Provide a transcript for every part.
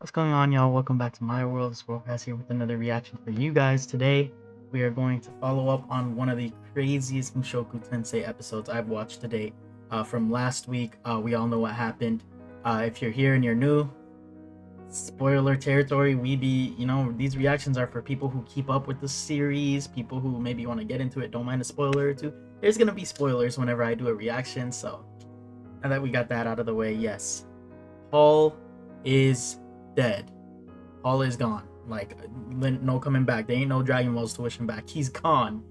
What's going on, y'all? Welcome back to my world. It's Worldcast here with another reaction for you guys. Today, we are going to follow up on one of the craziest Mushoku Tensei episodes I've watched to date. From last week, we all know what happened. If you're here and you're new, spoiler territory. These reactions are for people who keep up with the series, people who maybe want to get into it, don't mind a spoiler or two. There's gonna be spoilers whenever I do a reaction, so now that we got that out of the way, yes, Paul is dead. Paul is gone. Like, no coming back. There ain't no Dragon Balls to wish him back. He's gone.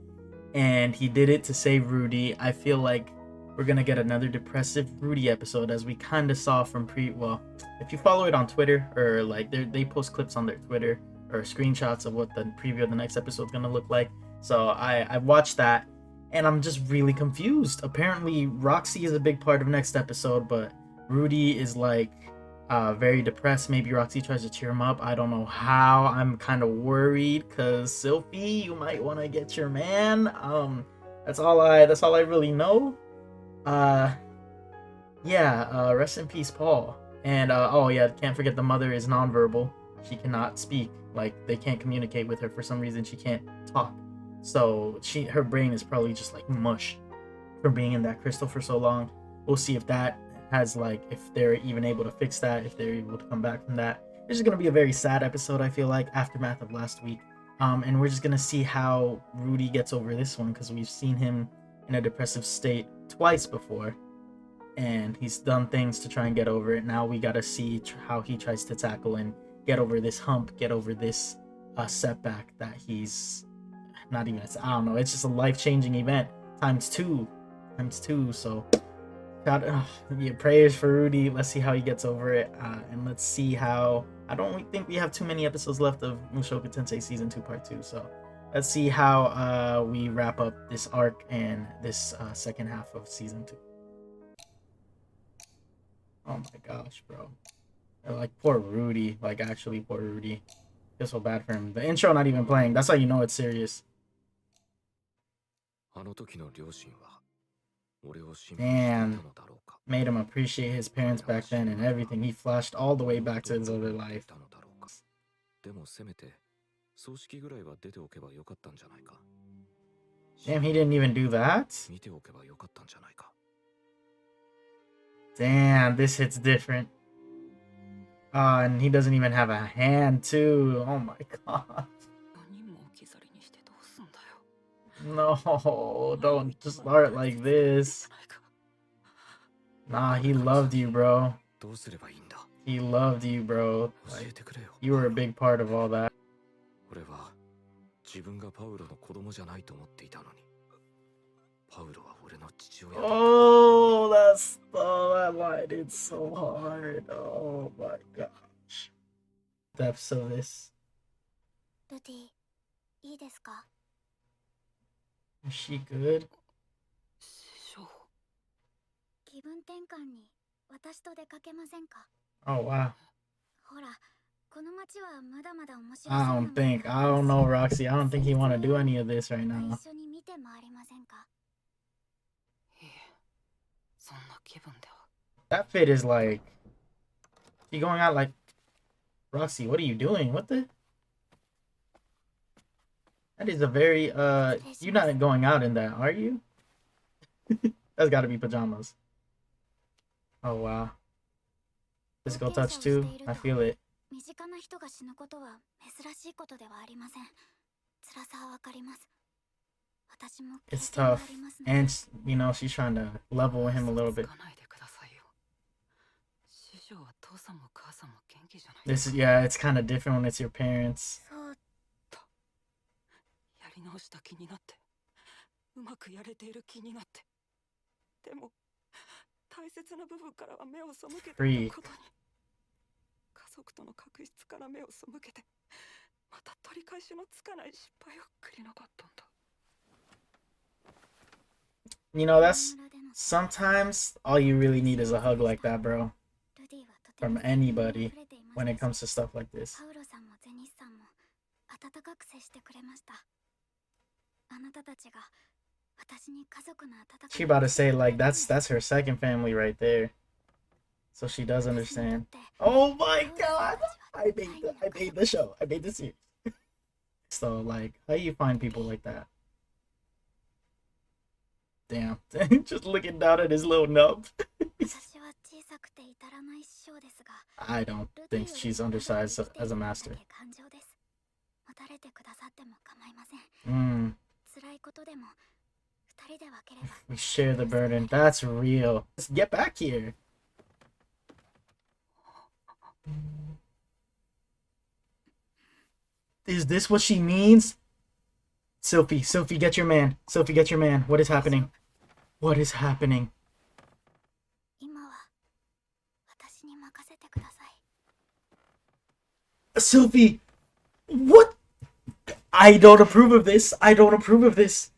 And he did it to save Rudy. I feel like we're gonna get another depressive Rudy episode, as we kind of saw from if you follow it on Twitter, or like they post clips on their Twitter or screenshots of what the preview of the next episode is gonna look like. So I watched that and I'm just really confused. Apparently Roxy is a big part of next episode, but Rudy is like very depressed. Maybe Roxy tries to cheer him up. I don't know how. I'm kind of worried because SYLPHY, you might want to get your man. That's all I really know. Rest in peace, Paul. And oh yeah, can't forget the mother is nonverbal. She cannot speak. Like, they can't communicate with her for some reason. She can't talk. So her brain is probably just like mush from being in that crystal for so long. We'll see if that has, like, if they're even able to fix that, if they're able to come back from that. This is going to be a very sad episode, I feel like, aftermath of last week. And we're just going to see how Rudy gets over this one, because we've seen him in a depressive state twice before, and he's done things to try and get over it. Now we got to see how he tries to tackle and get over this hump, get over this setback that he's not even, I don't know, it's just a life-changing event times two, so God, prayers for Rudy. Let's see how he gets over it, and let's see how. I don't think we have too many episodes left of Mushoku Tensei Season 2 Part 2, so let's see how we wrap up this arc and this second half of Season 2. Oh my gosh, bro. Like, poor Rudy. Like, actually, poor Rudy. Feel so bad for him. The intro not even playing. That's how you know it's serious. Damn. Made him appreciate his parents back then and everything. He flashed all the way back to his other life. Damn, he didn't even do that? Damn, this hits different. And he doesn't even have a hand, too. Oh my god. No, don't just start like this. Nah, he loved you, bro. He loved you, bro. Like, you were a big part of all that. Oh, that line, it's so hard. Oh my gosh. Depths of this. Rudy, is she good? Oh wow. I don't know, Roxy. I don't think he want to do any of this right now. That fit is like, you going out like, Roxy, what are you doing? What the? That is a very, you're not going out in that, are you? That's gotta be pajamas. Oh wow. Physical touch too. I feel it. It's tough. And, you know, she's trying to level with him a little bit. This is, yeah, it's kind of different when it's your parents. Free. You know, that's sometimes all you really need is a hug like that, bro. From anybody when it comes to stuff like this. She about to say, like, that's her second family right there. So she does understand. Oh my god! I made the show. I made the series. So like, how do you find people like that? Damn, just looking down at his little nub. I don't think she's undersized as a master. Mm. We share the burden. That's real. Let's get back here. Is this what she means? SYLPHY, SYLPHY, get your man. SYLPHY, get your man. What is happening? What is happening? SYLPHY! What? I don't approve of this. I don't approve of this.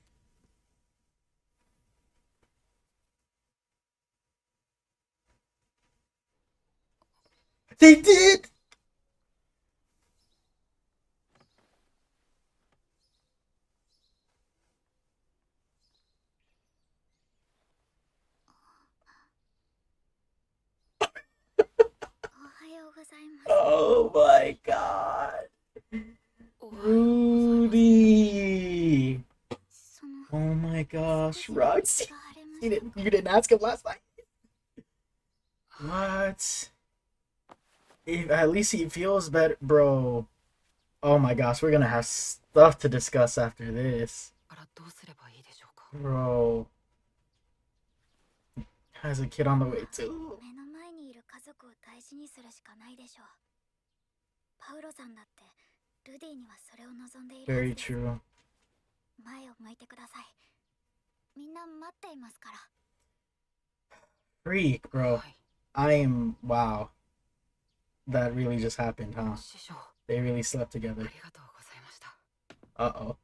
They did! Oh my god. Rudy. Oh my gosh, Roxy. You didn't ask him last night. What? At least he feels better, bro. Oh my gosh, we're gonna have stuff to discuss after this. Bro. Has a kid on the way too. Very true. Freak, bro. I am. Wow. That really just happened, huh? They really slept together. Uh-oh.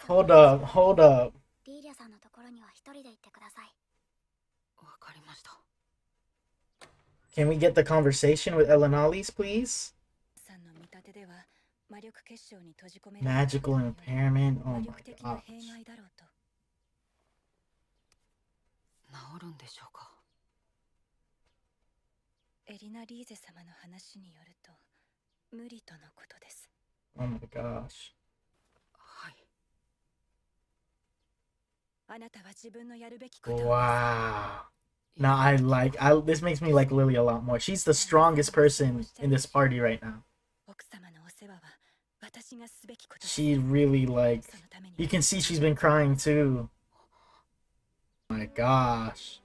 Hold up, hold up. Can we get the conversation with Elenali's, please? Magical impairment? Oh my gosh. Oh my gosh. Wow. Now this makes me like Lily a lot more. She's the strongest person in this party right now. She really like, you can see she's been crying too. Oh my gosh.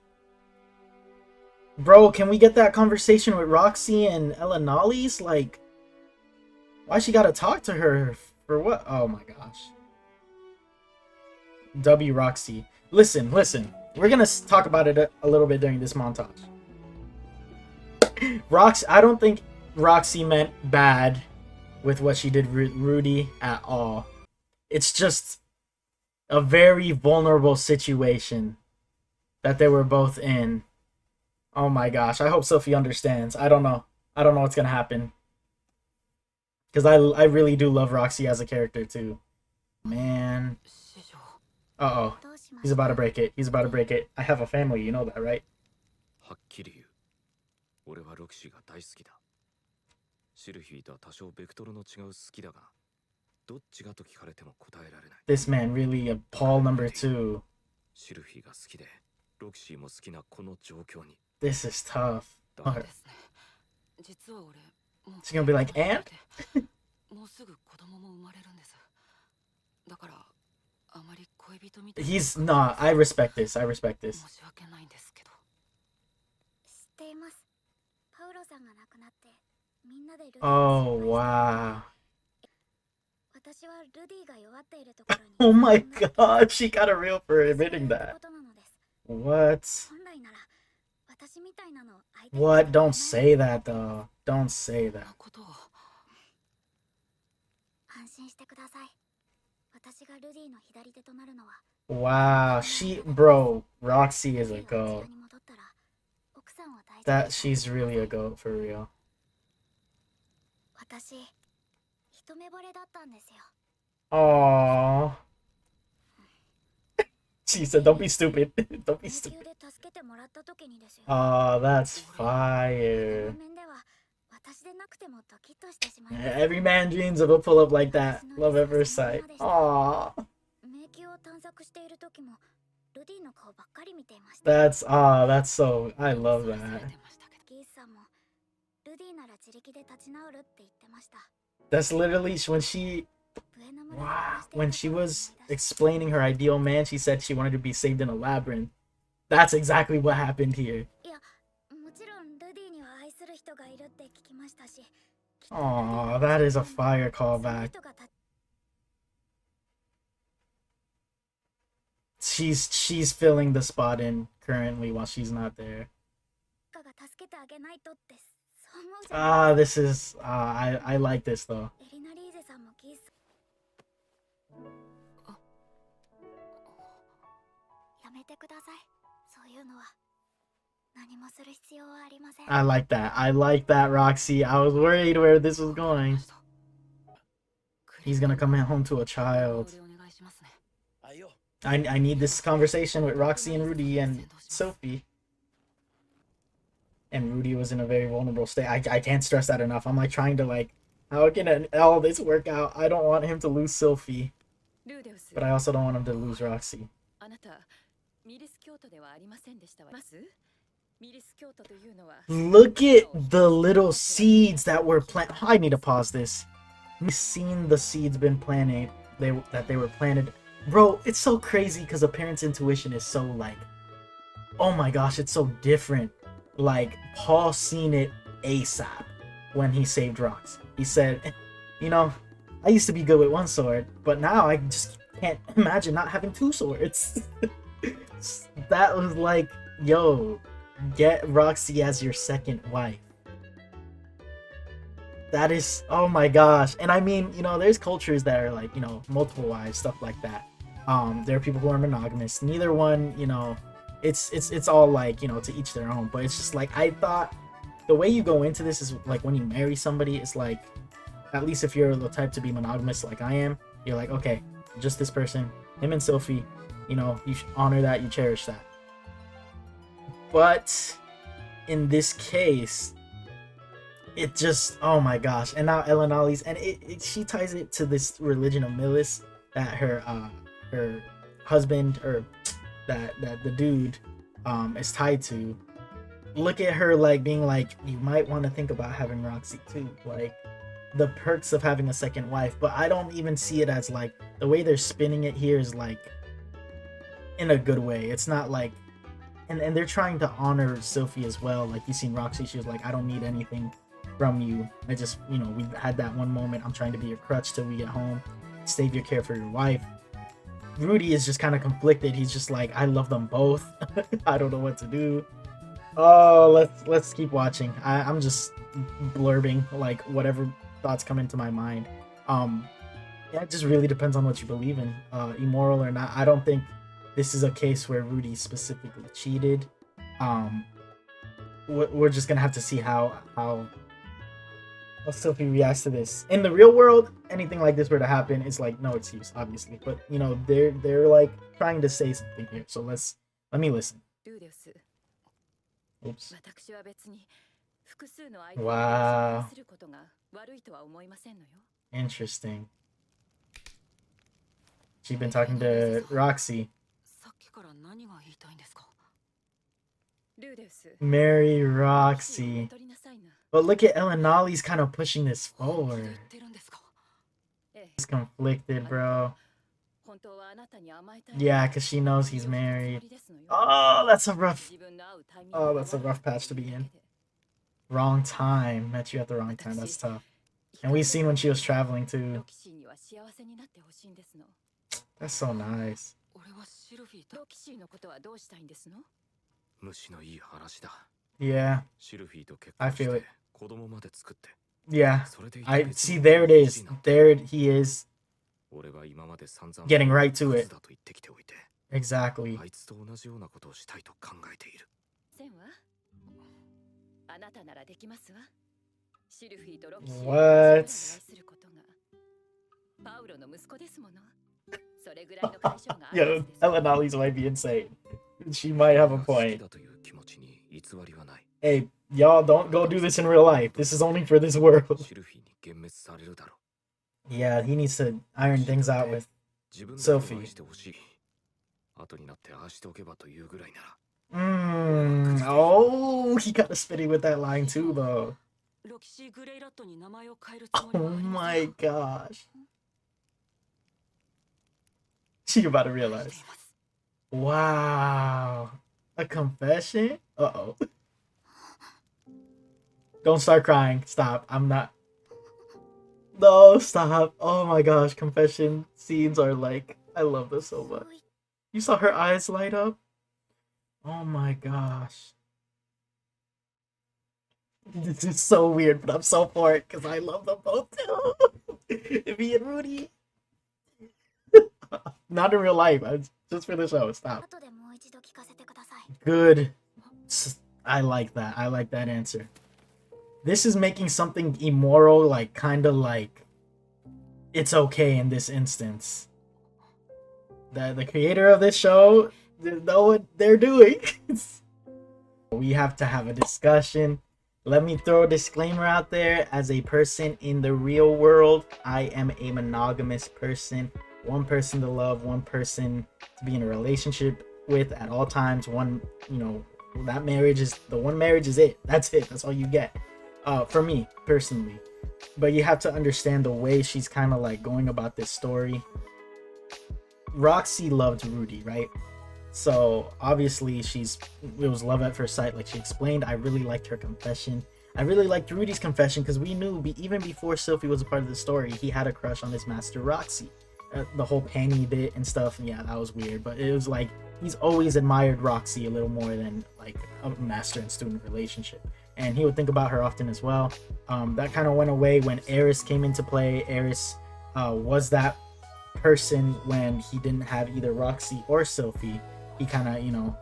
Bro, can we get that conversation with Roxy and Elenali's? Like, why she gotta talk to her? For what? Oh my gosh. W Roxy. Listen. We're gonna talk about it a little bit during this montage. I don't think Roxy meant bad with what she did with Rudy at all. It's just a very vulnerable situation that they were both in. Oh my gosh. I hope SYLPHY understands. I don't know what's gonna happen. Because I really do love Roxy as a character too. Man. Uh-oh. He's about to break it. I have a family, you know that, right? This man really a Paul number 2. This is tough. She's gonna be like, and? He's not. I respect this. Oh, wow. Oh my god, she got a reel for admitting that. What? What? Don't say that, though. Don't say that. Wow, bro, Roxy is a goat. She's really a goat, for real. Aww. She said, "Don't be stupid. Don't be stupid." Oh, that's fire. Every man dreams of a pull-up like that. Love at first sight. Aww. That's so. I love that. That's literally when she was explaining her ideal man, she said she wanted to be saved in a labyrinth. That's exactly what happened here. Aw, that is a fire callback. She's filling the spot in currently while she's not there. This is I like this though. I like that. I like that, Roxy. I was worried where this was going. He's gonna come home to a child. I need this conversation with Roxy and Rudy and SYLPHY. And Rudy was in a very vulnerable state. I can't stress that enough. I'm like trying to like, how can all this work out? I don't want him to lose SYLPHY, but I also don't want him to lose Roxy. Look at the little seeds that were planted. I need to pause this. We've seen the seeds been planted. That they were planted. Bro, it's so crazy because a parent's intuition is so like, oh my gosh, it's so different. Like, Paul seen it ASAP when he saved Roxy. He said, you know, I used to be good with one sword, but now I just can't imagine not having two swords. That was like, yo, get Roxy as your second wife. That is, oh my gosh. And I mean, you know, there's cultures that are like, you know, multiple wives, stuff like that. There are people who are monogamous. Neither one, you know, it's all like, you know, to each their own. But it's just like, I thought the way you go into this is like when you marry somebody, it's like, at least if you're the type to be monogamous like I am, you're like, okay, just this person, him and SYLPHY, you know, you honor that, you cherish that. But in this case, it just, oh my gosh. And now Ellen Ollie's, and she ties it to this religion of Millis that her husband, or that the dude is tied to. Look at her like being like, you might want to think about having Roxy too, like the perks of having a second wife. But I don't even see it as like, the way they're spinning it here is like in a good way. It's not like, and they're trying to honor SYLPHY as well. Like, you seen Roxy, she was like, I don't need anything from you. I just, you know, we had that one moment. I'm trying to be your crutch till we get home. Save your care for your wife. Rudy is just kind of conflicted. He's just like, I love them both. I don't know what to do. Oh, let's keep watching. I'm just blurbing like whatever thoughts come into my mind. Yeah, it just really depends on what you believe in, immoral or not. I don't think this is a case where Rudy specifically cheated. We're just gonna have to see how SYLPHY reacts to this. In the real world, anything like this were to happen, it's like no excuse, obviously. But you know, they're like trying to say something here. So let me listen. Oops. Wow. Interesting. She's been talking to Roxy. Marry Roxy. But look at Ellen Ollie's kind of pushing this forward. She's conflicted, bro. Yeah, because she knows he's married. Oh, that's a rough patch to be in. Wrong time. Met you at the wrong time. That's tough. And we've seen when she was traveling too. That's so nice. Yeah, I feel it. Yeah, I see. There it is. There he is. Getting right to it. Exactly. What? Yo, Ellen Ollie's might be insane. She might have a point. Hey, y'all don't go do this in real life. This is only for this world. Yeah, he needs to iron things out with SYLPHY. Oh, he got a spitty with that line too, though. Oh my gosh. She about to realize. Wow. A confession? Uh-oh. Don't start crying. Stop. I'm not. No, stop. Oh my gosh. Confession scenes are like, I love this so much. You saw her eyes light up? Oh my gosh. This is so weird, but I'm so for it because I love them both too. Me and Rudy. Not in real life. Just for the show. Stop. Good. I like that. I like that answer. This is making something immoral, like, kind of like it's okay in this instance. The creator of this show, they know what they're doing. We have to have a discussion. Let me throw a disclaimer out there. As a person in the real world, I am a monogamous person. One person to love, one person to be in a relationship with at all times. One, that marriage is the one marriage is it. That's it. That's all you get. For me personally. But you have to understand the way she's kind of like going about this story. Roxy loved Rudy, right? So obviously it was love at first sight, like she explained. I really liked her confession. I really liked Rudy's confession because we knew even before SYLPHY was a part of the story, he had a crush on his master Roxy. The whole panty bit and stuff, yeah, that was weird, but it was like he's always admired Roxy a little more than like a master and student relationship, and he would think about her often as well. That kind of went away when Eris came into play. Eris was that person when he didn't have either Roxy or SYLPHY. He kind of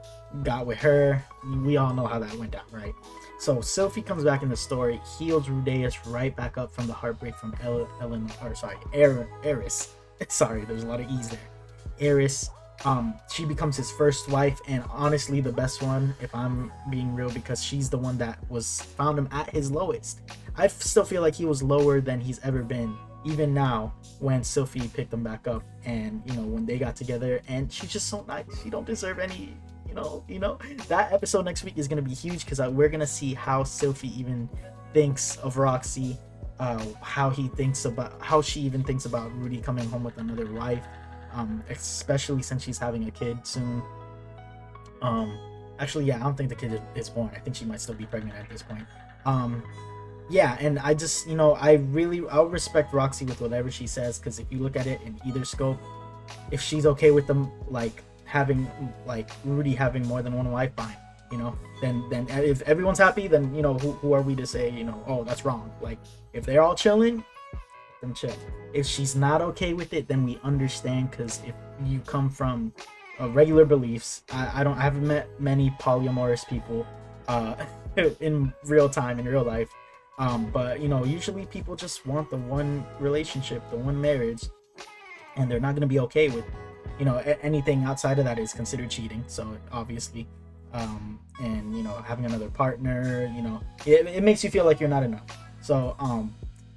got with her. We all know how that went down, right? So SYLPHY comes back in the story, heals Rudeus right back up from the heartbreak from Eris. Sorry, there's a lot of E's there. Eris, she becomes his first wife, and honestly the best one, if I'm being real, because she's the one that found him at his lowest. I still feel like he was lower than he's ever been, even now when SYLPHY picked him back up, and when they got together, and she's just so nice. She don't deserve any, that episode next week is gonna be huge because we're gonna see how SYLPHY even thinks of Roxy. How she even thinks about Rudy coming home with another wife, especially since she's having a kid soon. Actually, yeah, I don't think the kid is born. I think she might still be pregnant at this point. Yeah, and I just, I'll respect Roxy with whatever she says, because if you look at it in either scope, if she's okay with them having Rudy having more than one wife, fine. Then if everyone's happy, then who are we to say oh, that's wrong? Like, if they're all chilling, then chill. If she's not okay with it, then we understand, because if you come from regular beliefs, I haven't met many polyamorous people in real time, in real life, but usually people just want the one relationship, the one marriage, and they're not going to be okay with anything outside of that is considered cheating. So obviously, and having another partner, it makes you feel like you're not enough. So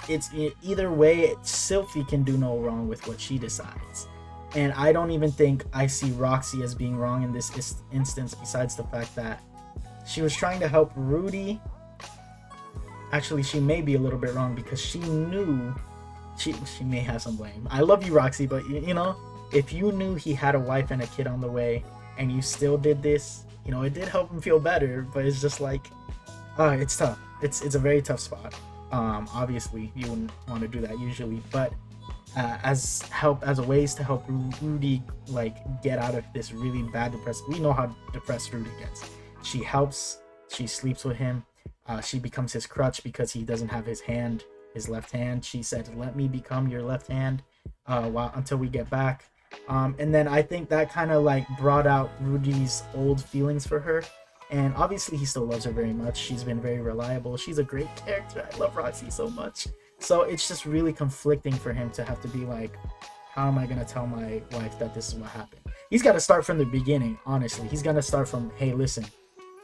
it's either way, SYLPHY can do no wrong with what she decides, and I don't even think I see Roxy as being wrong in this instance, besides the fact that she was trying to help Rudy. Actually, she may be a little bit wrong, because she knew she may have some blame. I love you, Roxy, but if you knew he had a wife and a kid on the way and you still did this, it did help him feel better, but it's just like, it's tough. It's a very tough spot. Obviously you wouldn't want to do that usually, but as a ways to help Rudy get out of this really bad depressed. We know how depressed Rudy gets. She helps. She sleeps with him. She becomes his crutch because he doesn't have his left hand. She said, "Let me become your left hand until we get back." And then I think that kind of brought out Rudy's old feelings for her. And obviously he still loves her very much. She's been very reliable. She's a great character. I love Roxy so much. So it's just really conflicting for him to have to be how am I gonna tell my wife that this is what happened? He's got to start from the beginning. Honestly, he's gonna start from, hey, listen,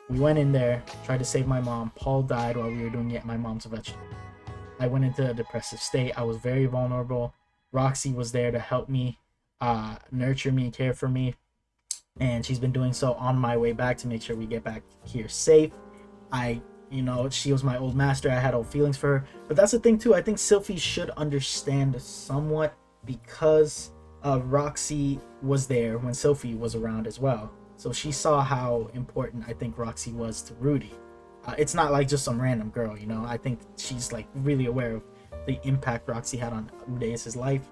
we went in there, tried to save my mom. Paul died while we were doing it. My mom's a vegetable. I went into a depressive state. I was very vulnerable. Roxy was there to help me, nurture me, care for me, and she's been doing so on my way back to make sure we get back here safe. She was my old master. I had old feelings for her. But that's the thing too. I think SYLPHY should understand somewhat because Roxy was there when SYLPHY was around as well. So she saw how important I think Roxy was to Rudy. It's not like just some random girl, you know. I think she's like really aware of the impact Roxy had on Rudy's life.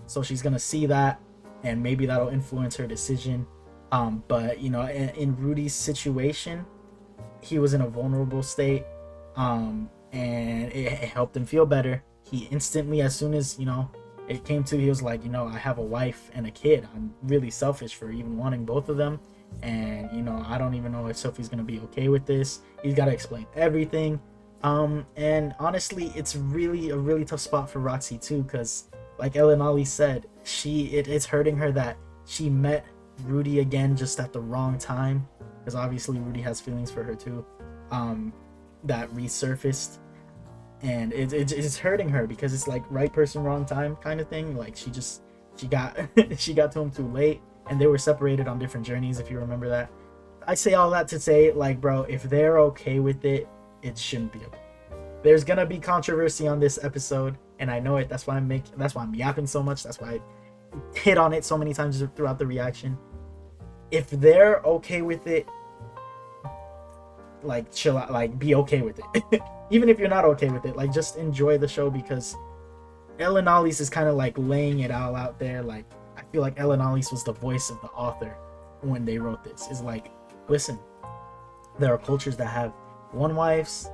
So she's gonna see that, and maybe that'll influence her decision. But you know, in Rudy's situation, he was in a vulnerable state, and it helped him feel better. He instantly, as soon as it came to, he was like, I have a wife and a kid. I'm really selfish for even wanting both of them, and I don't even know if SYLPHY's gonna be okay with this. He's got to explain everything. And honestly, it's really a really tough spot for Roxy too, because like Ellen Ollie said, it's hurting her that she met Rudy again just at the wrong time, because obviously Rudy has feelings for her too, that resurfaced, and it's hurting her because it's like right person wrong time kind of thing. Like she got she got to him too late, and they were separated on different journeys, if you remember that. I say all that to say, like, bro, if they're okay with it, it shouldn't be okay. There's gonna be controversy on this episode, and I know it. That's why I'm yapping so much. That's why I hit on it so many times throughout the reaction. If they're okay with it, like, chill out, like, be okay with it. Even if you're not okay with it, like, just enjoy the show, because Ellen Ollies is kind of like laying it all out there. Like, I feel like Ellen Ollies was the voice of the author when they wrote this. Is like, listen, there are cultures that have one wife.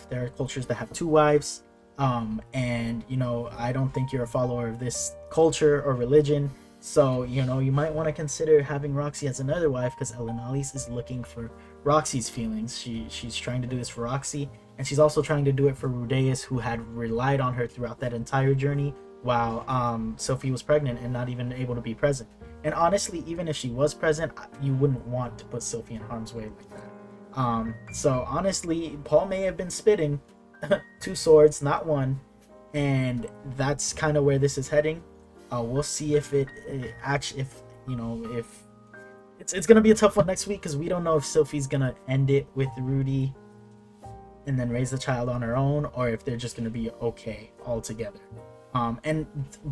There are cultures that have two wives. And I don't think you're a follower of this culture or religion. So, you might want to consider having Roxy as another wife, because Ellen Ollies is looking for Roxy's feelings. She's trying to do this for Roxy, and she's also trying to do it for Rudeus, who had relied on her throughout that entire journey while SYLPHY was pregnant and not even able to be present. And honestly, even if she was present, you wouldn't want to put SYLPHY in harm's way like that. So honestly, Paul may have been spitting two swords, not one, and that's kind of where this is heading. We'll see if it's gonna be a tough one next week, because we don't know if SYLPHY's gonna end it with Rudy and then raise the child on her own, or if they're just gonna be okay all together. And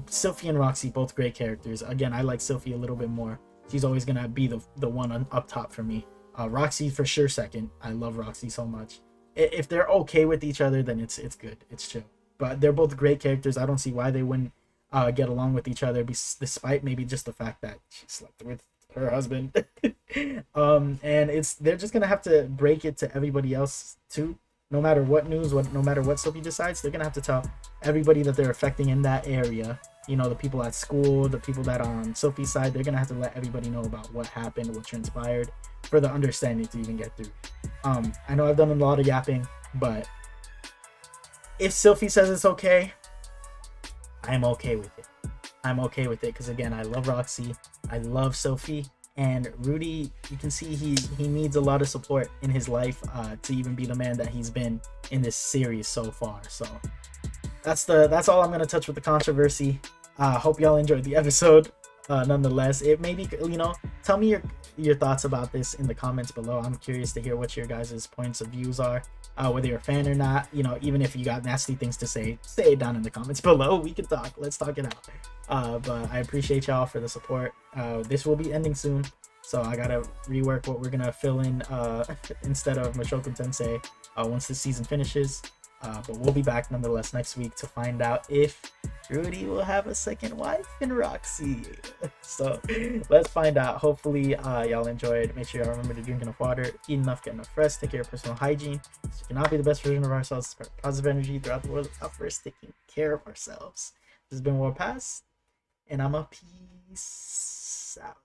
SYLPHY and Roxy, both great characters. Again, I like SYLPHY a little bit more. She's always gonna be the one up top for me. Roxy for sure second. I love Roxy so much. If they're okay with each other, then it's good. It's chill. But they're both great characters. I don't see why they wouldn't get along with each other, despite maybe just the fact that she slept with her husband. And they're just gonna have to break it to everybody else too. No matter what news, no matter what SYLPHY decides, they're gonna have to tell everybody that they're affecting in that area. The people at school, the people that are on SYLPHY's side, they're gonna have to let everybody know about what happened, what transpired, for the understanding to even get through. I know I've done a lot of yapping, but if SYLPHY says it's okay, I'm okay with it. I'm okay with it, because again, I love Roxy, I love SYLPHY, and Rudy, you can see he needs a lot of support in his life to even be the man that he's been in this series so far. So that's all I'm gonna touch with the controversy. Hope y'all enjoyed the episode. Nonetheless, it may be, tell me your thoughts about this in the comments below. I'm curious to hear what your guys' points of views are, whether you're a fan or not. Even if you got nasty things to say it down in the comments below. We can talk. Let's talk it out. But I appreciate y'all for the support. This will be ending soon, so I gotta rework what we're gonna fill in instead of Mushoku Tensei once this season finishes. But we'll be back nonetheless next week to find out if Rudy will have a second wife in Roxy. So let's find out. Hopefully y'all enjoyed. Make sure y'all remember to drink enough water, eat enough, get enough rest, take care of personal hygiene. So we cannot be the best version of ourselves, spread positive energy throughout the world without first taking care of ourselves. This has been World Pass, and I'm a peace out.